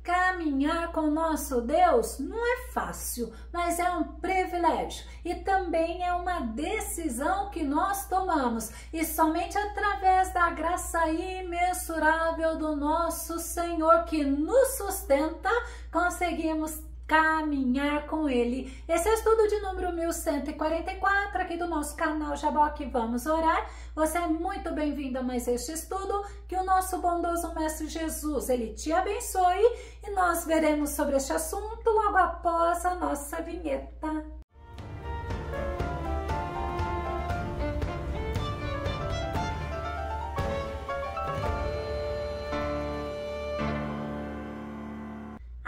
Caminhar com nosso Deus não é fácil, mas é um privilégio e também é uma decisão que nós tomamos, e somente através da graça imensurável do nosso Senhor que nos sustenta, conseguimos caminhar com Ele. Esse é o estudo de número 1144 aqui do nosso canal Jaboque Vamos Orar. Você é muito bem-vindo a mais este estudo, que o nosso bondoso Mestre Jesus, Ele te abençoe, e nós veremos sobre este assunto logo após a nossa vinheta.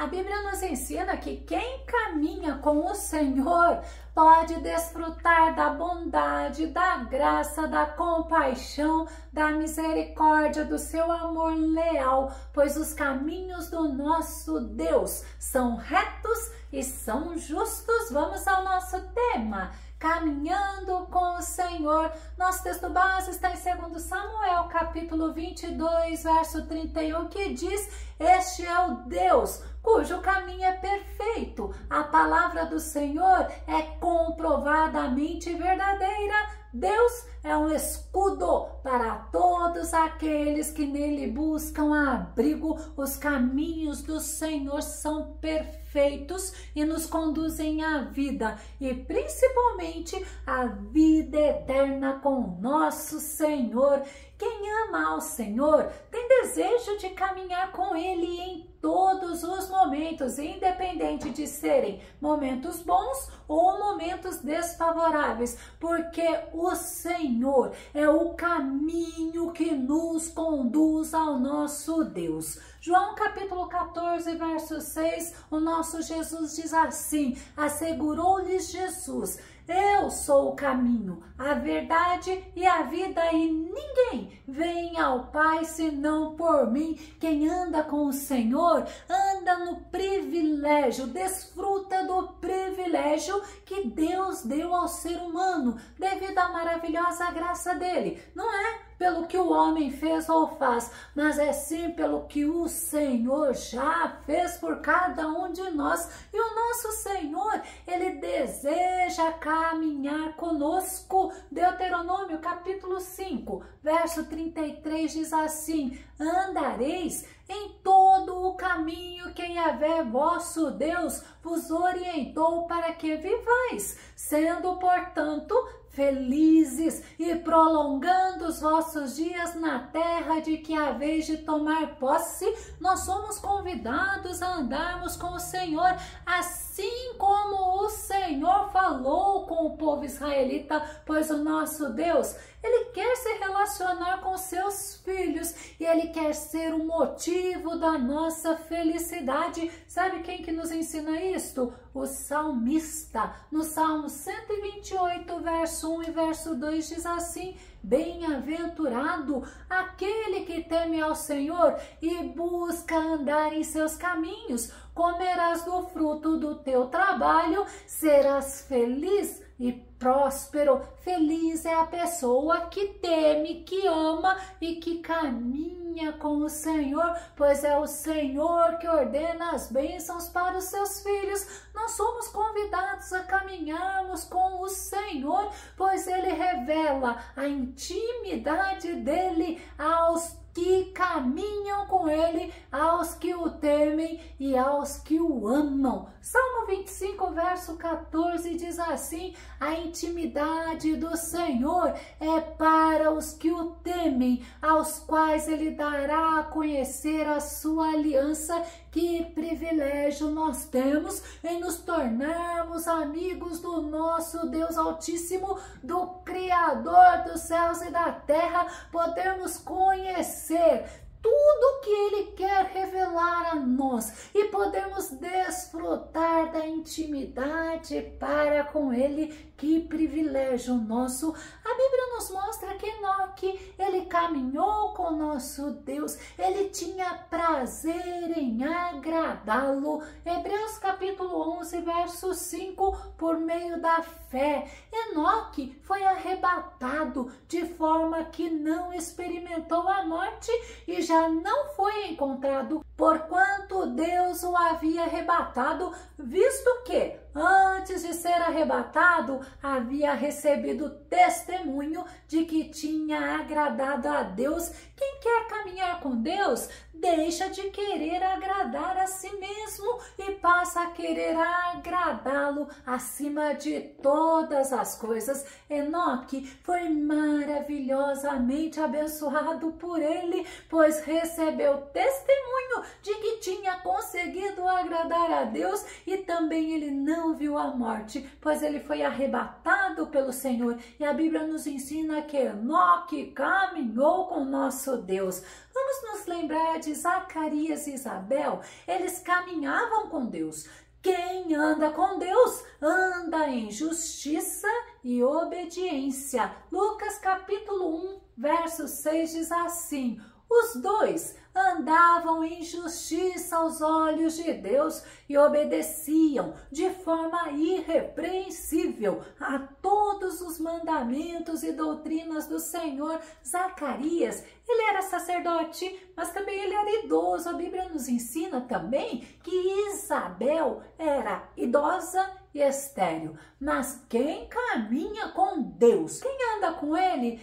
A Bíblia nos ensina que quem caminha com o Senhor pode desfrutar da bondade, da graça, da compaixão, da misericórdia, do seu amor leal, pois os caminhos do nosso Deus são retos e são justos. Vamos ao nosso tema: caminhando com o Senhor. Nosso texto base está em 2 Samuel, capítulo 22, verso 31, que diz: este é o Deus cujo caminho é perfeito. A palavra do Senhor é comprovadamente verdadeira. Deus é um escudo para todos aqueles que nele buscam abrigo. Os caminhos do Senhor são perfeitos e nos conduzem à vida, e principalmente à vida eterna com o nosso Senhor. Quem ama ao Senhor tem desejo de caminhar com Ele em todos os momentos, independente de serem momentos bons ou momentos desfavoráveis, porque o Senhor é o caminho que nos conduz ao nosso Deus. João capítulo 14, verso 6, o nosso Jesus diz assim: assegurou-lhes Jesus: eu sou o caminho, a verdade e a vida, e ninguém vem ao Pai senão por mim. Quem anda com o Senhor anda no privilégio, desfruta do privilégio que Deus deu ao ser humano devido à maravilhosa graça dele. Não é pelo que o homem fez ou faz, mas é sim pelo que o Senhor já fez por cada um de nós. E o nosso Senhor, Ele deseja caminhar conosco. Deuteronômio capítulo 5, verso 33 diz assim: andareis em todo o caminho que Yahvé vosso Deus vos orientou para que vivais, sendo, portanto, felizes e prolongando os vossos dias na terra de que haveis de tomar posse. Nós somos convidados a andarmos com o Senhor, assim como o Senhor falou com o povo israelita, pois o nosso Deus, Ele quer se relacionar com seus filhos e Ele quer ser o motivo da nossa felicidade. Sabe quem que nos ensina isto? O salmista. No Salmo 128, verso 1 e verso 2 diz assim: bem-aventurado aquele que teme ao Senhor e busca andar em seus caminhos. Comerás do fruto do teu trabalho, serás feliz e próspero. Feliz é a pessoa que teme, que ama e que caminha com o Senhor, pois é o Senhor que ordena as bênçãos para os seus filhos. Nós somos convidados a caminharmos com o Senhor, pois Ele revela a intimidade dele aos que caminham com Ele, aos que o temem e aos que o amam. Salmo 25, verso 14 diz assim: a intimidade do Senhor é para os que o temem, aos quais Ele dará a conhecer a sua aliança. Que privilégio nós temos em nos tornarmos amigos do nosso Deus Altíssimo, do Criador dos céus e da terra, podermos conhecer tudo que Ele quer revelar a nós e podemos desfrutar da intimidade para com Ele. Que privilégio nosso! A Bíblia nos mostra que Enoque, ele caminhou com o nosso Deus, ele tinha prazer em agradar agradá-lo. Hebreus capítulo 11, verso 5, por meio da fé, Enoque foi arrebatado de forma que não experimentou a morte e já não foi encontrado, porquanto Deus o havia arrebatado, visto que, antes de ser arrebatado, havia recebido testemunho de que tinha agradado a Deus. Quem quer caminhar com Deus, deixa de querer agradar a si mesmo e passa a querer agradá-lo acima de todas as coisas. Enoque foi maravilhosamente abençoado por ele, pois recebeu testemunho de que tinha conseguido agradar a Deus e também ele não viu a morte, pois ele foi arrebatado pelo Senhor. E a Bíblia nos ensina que Enoque caminhou com nosso Deus. Vamos nos lembrar de Zacarias e Isabel. Eles caminhavam com Deus. Quem anda com Deus, anda em justiça e obediência. Lucas capítulo 1, verso 6 diz assim: os dois andavam em justiça aos olhos de Deus e obedeciam de forma irrepreensível a todos os mandamentos e doutrinas do Senhor. Zacarias, ele era sacerdote, mas também ele era idoso. A Bíblia nos ensina também que Isabel era idosa e estéril. Mas quem caminha com Deus, quem anda com ele,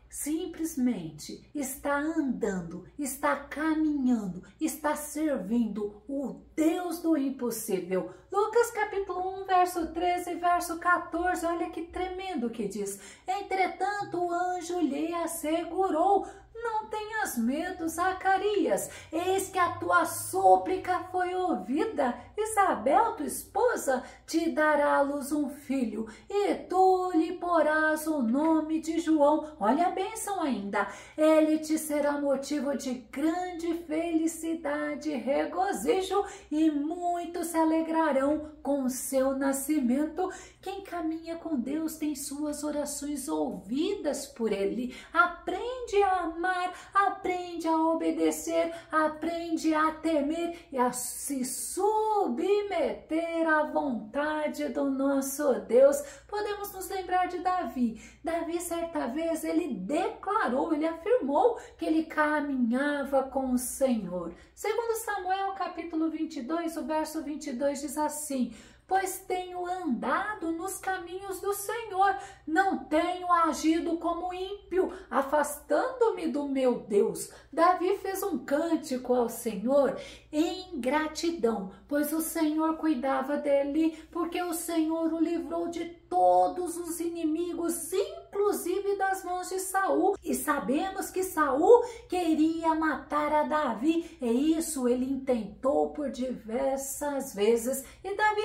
simplesmente está andando, está caminhando, está servindo o Deus do impossível. Lucas capítulo 1, verso 13 e verso 14, olha que tremendo que diz: entretanto o anjo lhe assegurou: não tenhas medo, Zacarias, eis que a tua súplica foi ouvida. Isabel, tua esposa, te dará à luz um filho, e tu lhe porás o nome de João. Olha a bênção ainda. Ele te será motivo de grande felicidade e regozijo, e muitos se alegrarão com o seu nascimento. Quem caminha com Deus tem suas orações ouvidas por Ele. Aprende a amar, aprende a obedecer, aprende a temer e a se submeter à vontade do nosso Deus. Podemos nos lembrar de Davi. Davi, certa vez, ele declarou, ele afirmou que ele caminhava com o Senhor. Segundo Samuel, capítulo 22, o verso 22 diz assim: pois tenho andado nos caminhos do Senhor, não tenho agido como ímpio, afastando-me do meu Deus. Davi fez um cântico ao Senhor em gratidão, pois o Senhor cuidava dele, porque o Senhor o livrou de todos os inimigos, inclusive das mãos de Saul. E sabemos que Saul queria matar a Davi, e isso ele intentou por diversas vezes, e Davi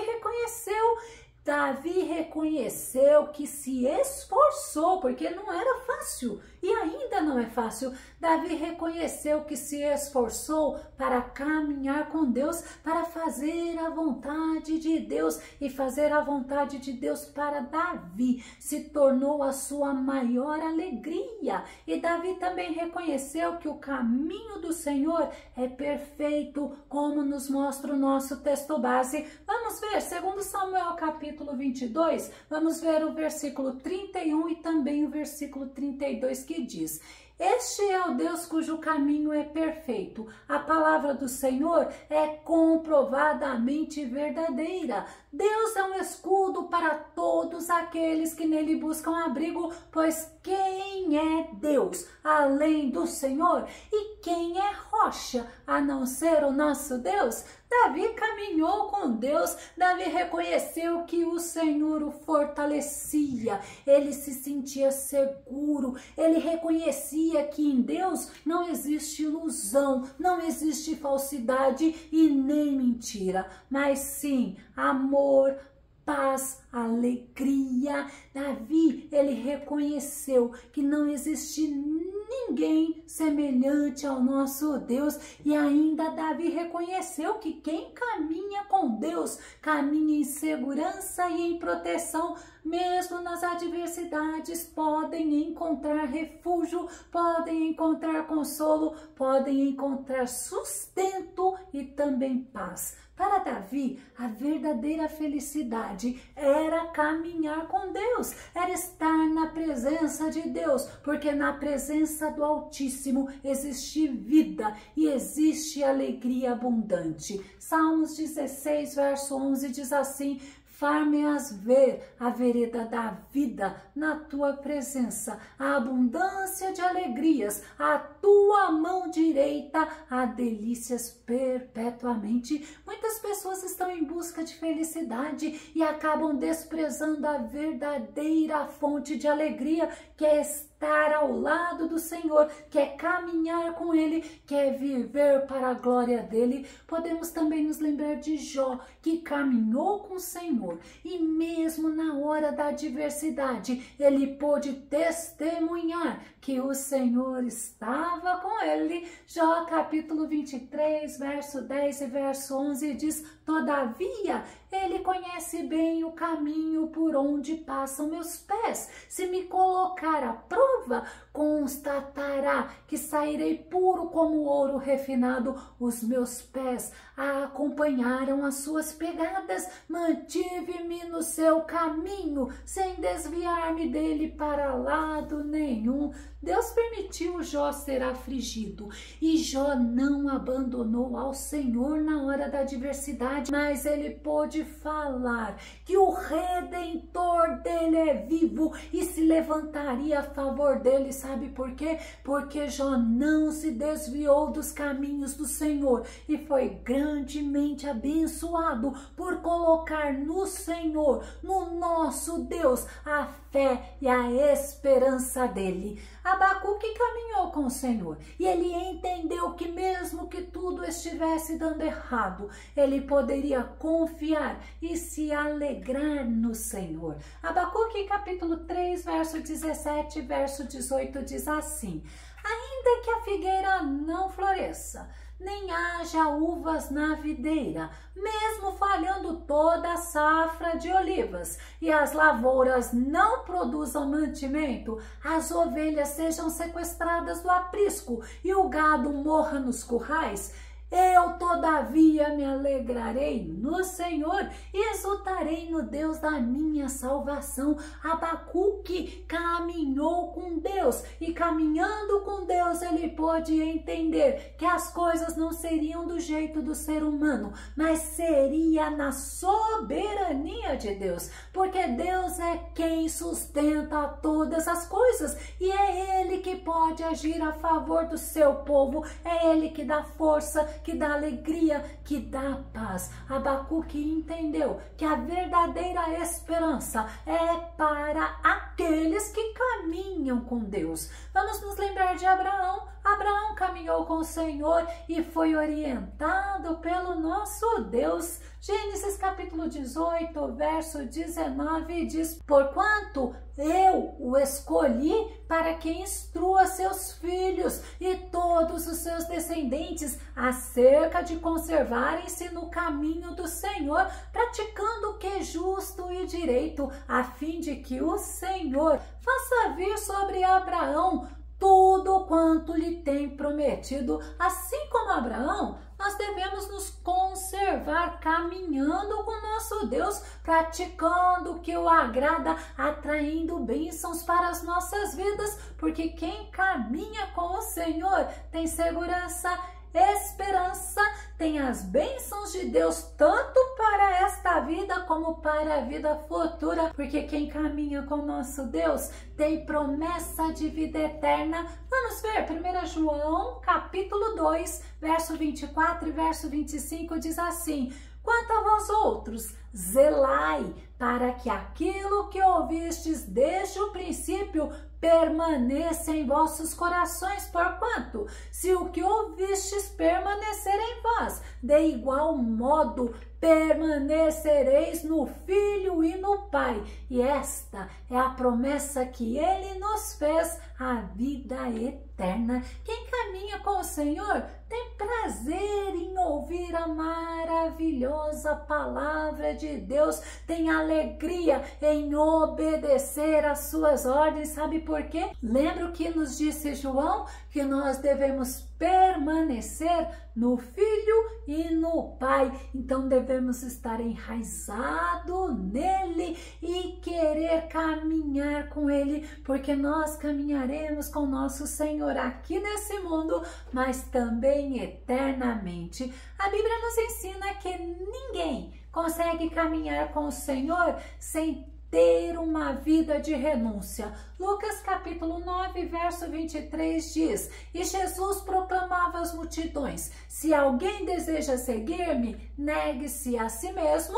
reconheceu que se esforçou, porque não era fácil e ainda não é fácil. Davi reconheceu que se esforçou para caminhar com Deus, para fazer a vontade de Deus, e fazer a vontade de Deus para Davi se tornou a sua maior alegria. E Davi também reconheceu que o caminho do Senhor é perfeito, como nos mostra o nosso texto base. Vamos ver, segundo Samuel capítulo 22, vamos ver o versículo 31 e também o versículo 32, que diz: este é o Deus cujo caminho é perfeito. A palavra do Senhor é comprovadamente verdadeira. Deus é um escudo para todos aqueles que nele buscam abrigo, pois quem é Deus além do Senhor? E quem é rocha a não ser o nosso Deus? Davi caminhou com Deus. Davi reconheceu que o Senhor o fortalecia. Ele se sentia seguro. Ele reconhecia que em Deus não existe ilusão, não existe falsidade e nem mentira, mas sim amor, paz, alegria. Davi, ele reconheceu que não existe ninguém semelhante ao nosso Deus, e ainda Davi reconheceu que quem caminha com Deus caminha em segurança e em proteção. mesmo nas adversidades, podem encontrar refúgio, podem encontrar consolo, podem encontrar sustento e também paz. Para Davi, a verdadeira felicidade era caminhar com Deus, era estar na presença de Deus, porque na presença do Altíssimo existe vida e existe alegria abundante. Salmos 16, verso 11 diz assim: far-me-as ver a vereda da vida na tua presença, a abundância de alegrias, a tua mão direita, há delícias perpetuamente. Muitas pessoas estão em busca de felicidade e acabam desprezando a verdadeira fonte de alegria, que é estar ao lado do Senhor, quer caminhar com Ele, quer viver para a glória dEle. Podemos também nos lembrar de Jó, que caminhou com o Senhor e mesmo na hora da adversidade, ele pôde testemunhar que o Senhor estava com ele. Jó capítulo 23, verso 10 e verso 11 diz: todavia, ele conhece bem o caminho por onde passam meus pés. Se me colocar à prova, constatará que sairei puro como ouro refinado. Os meus pés acompanharam as suas pegadas. Mantive-me no seu caminho, sem desviar-me dele para lado nenhum. Deus permitiu Jó ser afligido e Jó não abandonou ao Senhor na hora da adversidade, mas ele pôde falar que o Redentor dele é vivo e se levantaria a favor dele. Sabe por quê? Porque Jó não se desviou dos caminhos do Senhor e foi grandemente abençoado por colocar no Senhor, no nosso Deus, a fé e a esperança dele. Abacuque caminhou com o Senhor e ele entendeu que mesmo que tudo estivesse dando errado, ele poderia confiar e se alegrar no Senhor. Abacuque capítulo 3, verso 17 e verso 18 diz assim: ainda que a figueira não floresça, nem haja uvas na videira, mesmo falhando toda a safra de olivas, e as lavouras não produzam mantimento, as ovelhas sejam sequestradas do aprisco e o gado morra nos currais, eu, todavia, me alegrarei no Senhor e exultarei no Deus da minha salvação. Abacuque caminhou com Deus e caminhando com Deus ele pôde entender que as coisas não seriam do jeito do ser humano, mas seria na soberania de Deus, porque Deus é quem sustenta todas as coisas e é Ele que pode agir a favor do seu povo, é Ele que dá força, que dá alegria, que dá paz. Abacuque entendeu que a verdadeira esperança é para aqueles que caminham com Deus. Vamos nos lembrar de Abraão. Abraão caminhou com o Senhor e foi orientado pelo nosso Deus. Gênesis capítulo 18, verso 19 diz: porquanto eu o escolhi para que instrua seus filhos e todos os seus descendentes acerca de conservarem-se no caminho do Senhor, praticando o que é justo e direito, a fim de que o Senhor faça vir sobre Abraão tudo quanto lhe tem prometido. Assim como Abraão, nós devemos nos conservar caminhando com nosso Deus, praticando o que o agrada, atraindo bênçãos para as nossas vidas, porque quem caminha com o Senhor tem segurança, esperança, tem as bênçãos de Deus tanto para esta vida como para a vida futura, porque quem caminha com nosso Deus tem promessa de vida eterna. Vamos ver 1 João capítulo 2, verso 24 e verso 25 diz assim: quanto a vós outros, zelai para que aquilo que ouvistes desde o princípio permaneça em vossos corações, porquanto, se o que ouvistes permanecer em vós, de igual modo permanecereis no Filho e no Pai. E esta é a promessa que Ele nos fez, a vida eterna. Quem caminha com o Senhor tem prazer em ouvir a maravilha maravilhosa palavra de Deus, tem alegria em obedecer às suas ordens. Sabe por quê? Lembra o que nos disse João? Que nós devemos permanecer no Filho e no Pai. Então devemos estar enraizado nele e querer caminhar com ele, porque nós caminharemos com nosso Senhor aqui nesse mundo, mas também eternamente. A Bíblia nos ensina que ninguém consegue caminhar com o Senhor sem ter uma vida de renúncia. Lucas capítulo 9, verso 23 diz: E Jesus proclamava às multidões: Se alguém deseja seguir-me, negue-se a si mesmo,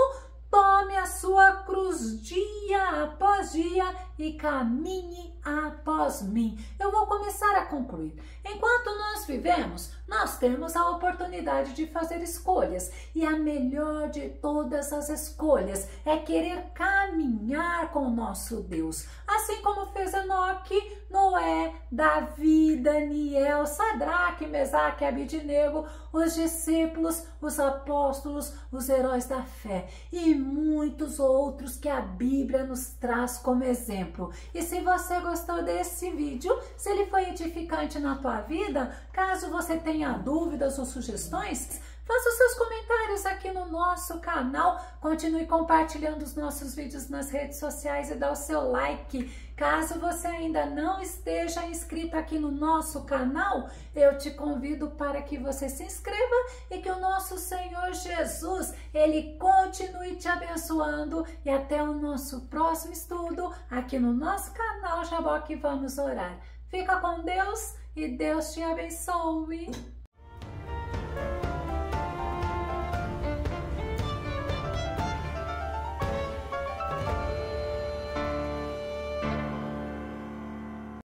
tome a sua cruz dia após dia e caminhe após mim. Eu vou começar a concluir. Enquanto nós vivemos, nós temos a oportunidade de fazer escolhas. E a melhor de todas as escolhas é querer caminhar com o nosso Deus. Assim como fez Enoque, Noé, Davi, Daniel, Sadraque, Mesaque e Abidnego, os discípulos, os apóstolos, os heróis da fé e muitos outros que a Bíblia nos traz como exemplo. E se você gostou desse vídeo, se ele foi edificante na tua vida, caso você tenha dúvidas ou sugestões, faça os seus comentários aqui no nosso canal, continue compartilhando os nossos vídeos nas redes sociais e dá o seu like. Caso você ainda não esteja inscrito aqui no nosso canal, eu te convido para que você se inscreva e que o nosso Senhor Jesus, ele continue te abençoando. E até o nosso próximo estudo aqui no nosso canal Jaboque Vamos Orar. Fica com Deus e Deus te abençoe.